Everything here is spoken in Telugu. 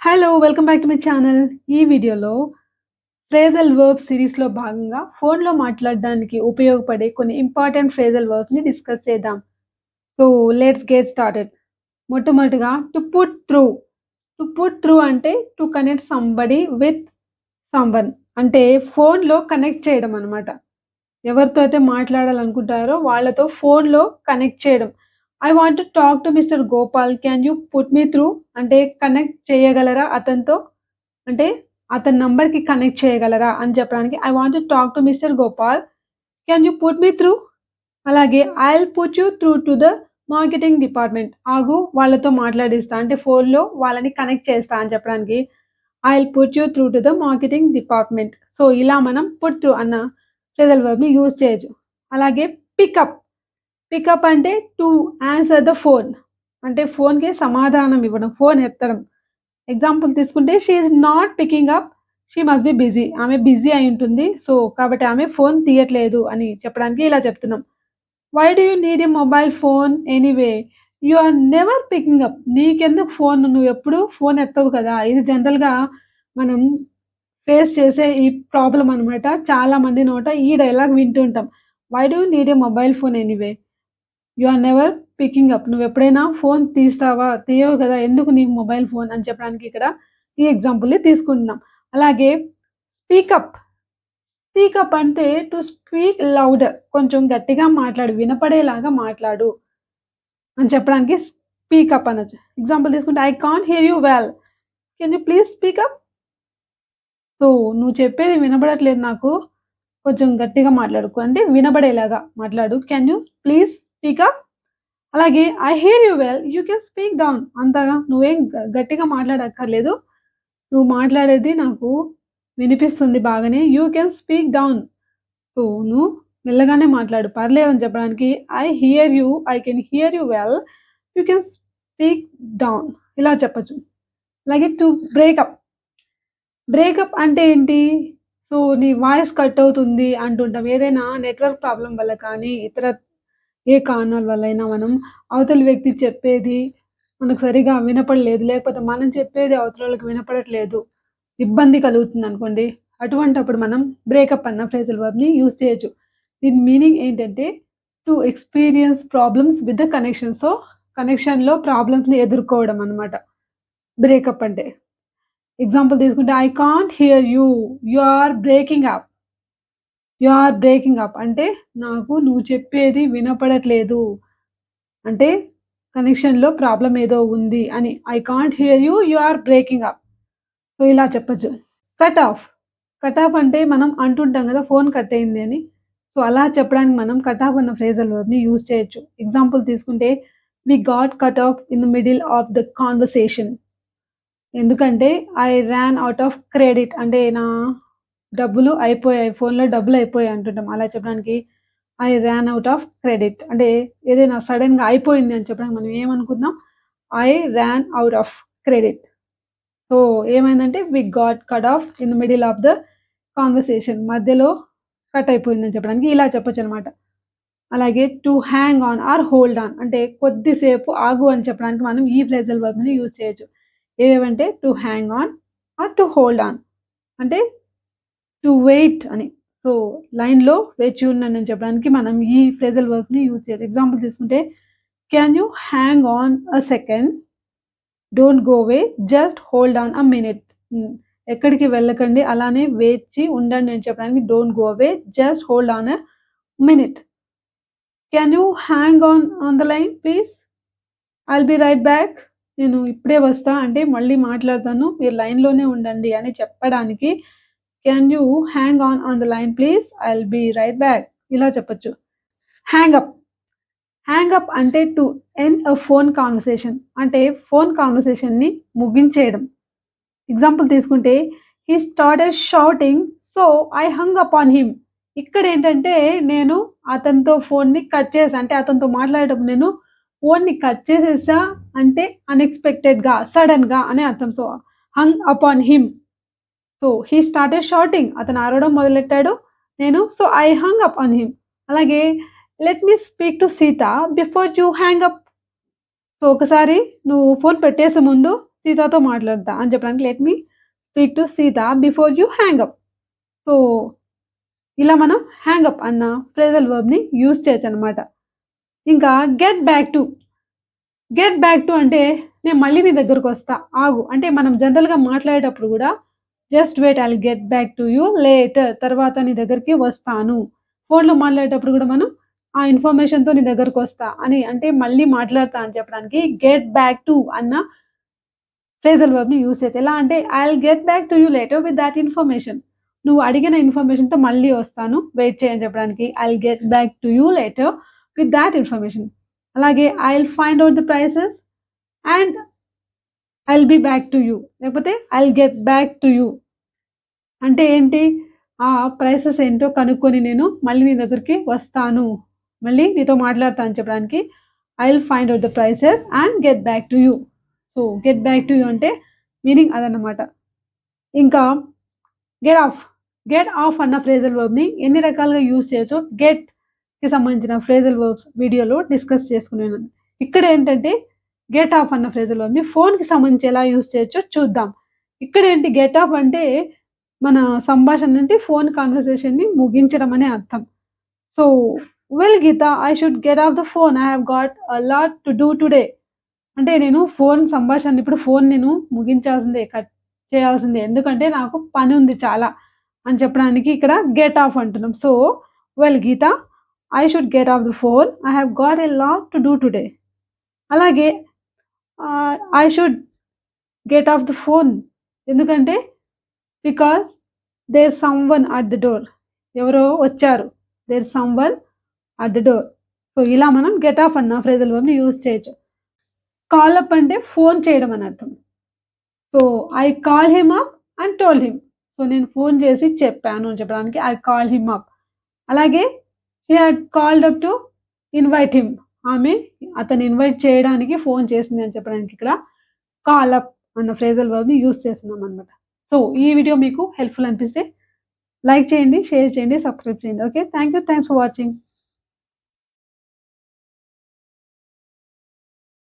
Hello! Welcome back to my channel. ఈ వీడియోలో ఫ్రేజల్ వర్బ్స్ సిరీస్‌లో భాగంగా ఫోన్‌లో మాట్లాడడానికి ఉపయోగపడే కొన్ని ఇంపార్టెంట్ ఫ్రేజల్ వర్బ్స్‌ని డిస్కస్ చేద్దాం. So, let's get started. మొట్టమొదటిగా to put through. To put through అంటే to connect somebody with someone అంటే ఫోన్‌లో కనెక్ట్ చేయడం అన్నమాట. ఎవరితో అయితే మాట్లాడాలనుకుంటారో వాళ్ళతో ఫోన్‌లో కనెక్ట్ చేయడం. I want to talk to mister Gopal. Can you put me through అంటే కనెక్ట్ చేయగలరా అతనితో? అంటే అతని నంబర్‌కి కనెక్ట్ చేయగలరా అని చెప్పడానికి I want to talk to mister Gopal. Can you put me through? అలాగే I'll put you through to the marketing department. ఆగు వాళ్ళతో మాట్లాడిస్తా. అంటే ఫోన్‌లో వాళ్ళని కనెక్ట్ చేస్తా అని చెప్పడానికి I'll put you through to the marketing department. So, ఇలా మనం పుట్ త్రూ అన్న ఫ్రేజల్ వర్బ్‌ని యూజ్ చేయొచ్చు. అలాగే పికప్. పికప్ అంటే టు ఆన్సర్ ద ఫోన్. అంటే ఫోన్‌కి సమాధానం ఇవ్వడం. ఫోన్ ఎత్తడం. ఎగ్జాంపుల్ తీసుకుంటే she is not picking up. She must be busy. ఆమె బిజీ అయ్యుంటుంది. సో, కాబట్టి ఆమె ఫోన్ తీయట్లేదు అని చెప్పడానికి ఇలా చెప్తున్నాం. Why do you need a mobile phone anyway? You are never picking up. నీకెందుకు ఫోన్? నువ్వెప్పుడు ఫోన్ ఎత్తవు కదా! ఇది జనరల్‌గా మనం ఫేస్ చేసే ఈ ప్రాబ్లమ్ అనమాట. చాలా మంది నోట ఈ డైలాగ్ వింటూ ఉంటాం. Why do you need a mobile phone anyway? You are never picking up. నువ్వెప్పుడైనా ఫోన్ తీస్తావా? తీయవు కదా! ఎందుకు నీకు మొబైల్ ఫోన్ అని చెప్పడానికి ఇక్కడ ఈ ఎగ్జాంపుల్‌ని తీసుకుంటున్నాం. అలాగే స్పీకప్. స్పీకప్ అంటే టు స్పీక్ లౌడర్. కొంచెం గట్టిగా మాట్లాడు. వినపడేలాగా మాట్లాడు అని చెప్పడానికి స్పీకప్ అనొచ్చు. ఎగ్జాంపుల్ తీసుకుంటే I can't hear you well. Can you please speak up? So, నువ్వు చెప్పేది వినబడట్లేదు నాకు. కొంచెం గట్టిగా మాట్లాడు. అంటే వినబడేలాగా మాట్లాడు. Can you please speak up? అలాగే I hear you well. You can speak down. అంతగా నువ్వేం గట్టిగా మాట్లాడక్కర్లేదు. నువ్వు మాట్లాడేది నాకు వినిపిస్తుంది బాగానే. You can speak down. So, నువ్వు మెల్లగానే మాట్లాడు. పర్లేదని చెప్పడానికి I hear you. I can hear you well. You can speak down. ఇలా చెప్పొచ్చు. అలాగే టు బ్రేకప్. బ్రేకప్ అంటే ఏంటి? సో, నీ వాయిస్ కట్ అవుతుంది అంటుంటాం. ఏదైనా నెట్‌వర్క్ ప్రాబ్లమ్ వల్ల కానీ, ఇతర ఏ కారణాల వల్లైనా మనం అవతలి వ్యక్తి చెప్పేది మనకు సరిగ్గా వినపడలేదు. లేకపోతే మనం చెప్పేది అవతలోళ్ళకి వినపడట్లేదు. ఇబ్బంది కలుగుతుందనుకోండి. అటువంటప్పుడు మనం బ్రేకప్ అన్న ఫ్రేజల్ వర్బ్‌ని యూజ్ చేయొచ్చు. దీని మీనింగ్ ఏంటంటే to experience problems with the connection. So, కనెక్షన్‌లో ప్రాబ్లమ్స్‌ని ఎదుర్కోవడం అన్నమాట. బ్రేకప్ అంటే. ఎగ్జాంపుల్ తీసుకుంటే I can't hear you. You are breaking up. You are breaking up అంటే నాకు నువ్వు చెప్పేది వినపడట్లేదు. అంటే కనెక్షన్‌లో ప్రాబ్లమ్ ఏదో ఉంది అని. I can't hear you. You are breaking up. So, ఇలా చెప్పొచ్చు. Cut off. కట్ ఆఫ్ అంటే మనం అంటుంటాం కదా! ఫోన్ కట్ అయింది అని. సో, అలా చెప్పడానికి మనం కట్ ఆఫ్ అన్న ఫ్రేజల్ వర్బ్‌ని యూజ్ చేయొచ్చు. ఎగ్జాంపుల్ తీసుకుంటే we got cut off in the middle of the conversation. ఎందుకంటే I ran out of credit అంటే నా డబ్బులు అయిపోయాయి. ఫోన్‌లో డబ్బులు అయిపోయాయి అంటుంటాం. అలా చెప్పడానికి I ran out of credit అంటే ఏదైనా సడెన్‌గా అయిపోయింది అని చెప్పడానికి మనం ఏమనుకున్నాం? I ran out of credit. So, ఏమైందంటే we got cut off in the middle of the conversation. మధ్యలో కట్ అయిపోయిందని చెప్పడానికి ఇలా చెప్పొచ్చనమాట. అలాగే to hang on or hold on అంటే కొద్దిసేపు ఆగు అని చెప్పడానికి మనం ఈ ఫ్రేజల్ వర్బ్‌ని యూజ్ చేయొచ్చు. ఏవేవంటే to hang on or to hold on అంటే టు వెయిట్ అని. సో, లైన్‌లో వేచి ఉండండి చెప్పడానికి మనం ఈ ఫ్రేజల్ వర్బ్‌ని యూజ్ చేయొచ్చు. ఎగ్జాంపుల్ తీసుకుంటే can you hang on a second? Don't go away. Just hold on a minute. ఎక్కడికి వెళ్ళకండి. అలానే వేచి ఉండండి అని చెప్పడానికి don't go away. Just hold on a minute. Can you hang on the line please? I'll be right back. నేను ఇప్పుడే వస్తా అంటే మళ్ళీ మాట్లాడతాను. మీరు లైన్‌లోనే ఉండండి అని చెప్పడానికి can you hang on the line please? I'll be right back. ఇలా చెప్పొచ్చు. Hang up. హ్యాంగ్ అప్ అంటే to end a phone conversation అంటే ఫోన్ కన్వర్సేషన్‌ని ముగించేయడం. ఎగ్జాంపుల్ తీసుకుంటే he started shouting so I hung up on him. ఇక్కడేంటంటే నేను అతనితో ఫోన్‌ని కట్ చేశా. అంటే అతనితో మాట్లాడేటప్పుడు నేను ఫోన్‌ని కట్ చేసేసా అంటే అన్‌ఎక్స్‌పెక్టెడ్‌గా, సడెన్‌గా అని అర్థం. So, hung up on him. So, he started shouting అతను అరవడం మొదలెట్టాడు. So, I hung up on him. అలాగే let me speak to Sita before you hang up. సో, ఒకసారి నువ్వు ఫోన్ పెట్టేసే ముందు సీతతో మాట్లాడతా అని చెప్పడానికి let me speak to Sita before you hang up. So, ఇలా మనం హ్యాంగ్ అప్ అన్న ఫ్రేజల్ వర్బ్‌ని యూజ్ చేయొచ్చనమాట. ఇంకా గెట్ బ్యాక్ టు అంటే నేను మళ్ళీ నీ దగ్గరకొస్తా ఆగు. అంటే మనం జనరల్‌గా మాట్లాడేటప్పుడు గూడా just wait I'll get back to you later తర్వాత నీ దగ్గరికి వస్తాను. ఫోన్‌లో మాట్లాడేటప్పుడు గూడా మనం ఆ ఇన్ఫర్మేషన్‌తో నీ దగ్గరకొస్తా అని అంటే మళ్ళీ మాట్లాడతా అని చెప్పడానికి గెట్ బ్యాక్ టు అన్న ఫ్రేజల్ వర్బ్‌ని యూజ్ చేయొచ్చు. ఎలా అంటే I'll get back to you later with that information. నువ్వు అడిగిన ఇన్ఫర్మేషన్‌తో మళ్ళీ వస్తాను. వెయిట్ చేయి అని చెప్పడానికి I'll get back to you later with that information. అలాగే I'll find out the prices and I'll be back to you లేకపోతే I'll get back to you అంటే ఏంటి? ఆ ప్రైసెస్ ఏంటో కనుక్కొని నేను మళ్ళీ నీ దగ్గరికి వస్తాను. మళ్ళీ నీతో మాట్లాడతా అని చెప్పడానికి I will find out the prices and get back to you. So, get back to you అంటే మీనింగ్ అదన్నమాట. ఇంకా గెట్ ఆఫ్ అన్న ఫ్రేజల్ వర్బ్‌ని ఎన్ని రకాలుగా యూజ్ చేయొచ్చో గెట్‌కి సంబంధించిన ఫ్రేజల్ వర్బ్స్ వీడియోలో డిస్కస్ చేసుకున్నాను. ఇక్కడ ఏంటంటే గెట్ ఆఫ్ అన్న ఫ్రేజల్ వర్బ్‌ని ఫోన్‌కి సంబంధించి ఎలా యూజ్ చేయొచ్చో చూద్దాం. ఇక్కడేంటి గెట్ ఆఫ్ అంటే మన సంభాషణ అంటే ఫోన్ కన్వర్సేషన్‌ని ముగించడం అనే అర్థం. So, well Gita I should get off the phone. I have got a lot to do today. అంటే నేను ఫోన్ సంభాషణ ఇప్పుడు ఫోన్ నేను ముగించాల్సిందే, కట్ చేయాల్సిందే. ఎందుకంటే నాకు పని ఉంది చాలా అని చెప్పడానికి ఇక్కడ గెట్ ఆఫ్ అంటున్నాం. So, well Gita I should get off the phone. I have got a lot to do today. అలాగే I should get off the phone ఎందుకంటే because there someone at the door. ఎవరో వచ్చారు. There someone at the door. So, ఇలా మనం గెట్ ఆఫ్ అన్న ఫ్రేజల్ వర్బ్‌ని యూజ్ చేయొచ్చు. కాల్ అప్ అంటే ఫోన్ చేయడం అని అర్థం. So, I call him up and told him. So, నేను ఫోన్ చేసి చెప్పాను అని చెప్పడానికి ఐ కాల్డ్ హిమ్ అప్. అలాగే she had called up to invite him. ఆమె అతన్ని ఇన్వైట్ చేయడానికి ఫోన్ చేసింది అని చెప్పడానికి ఇక్కడ కాల్ అప్ అన్న ఫ్రేజల్ వర్బ్‌ని యూజ్ చేస్తున్నామనమాట. సో, ఈ వీడియో మీకు హెల్ప్‌ఫుల్ అనిపిస్తే లైక్ చేయండి, షేర్ చేయండి, సబ్స్క్రైబ్ చేయండి. ఓకే. Thanks for watching.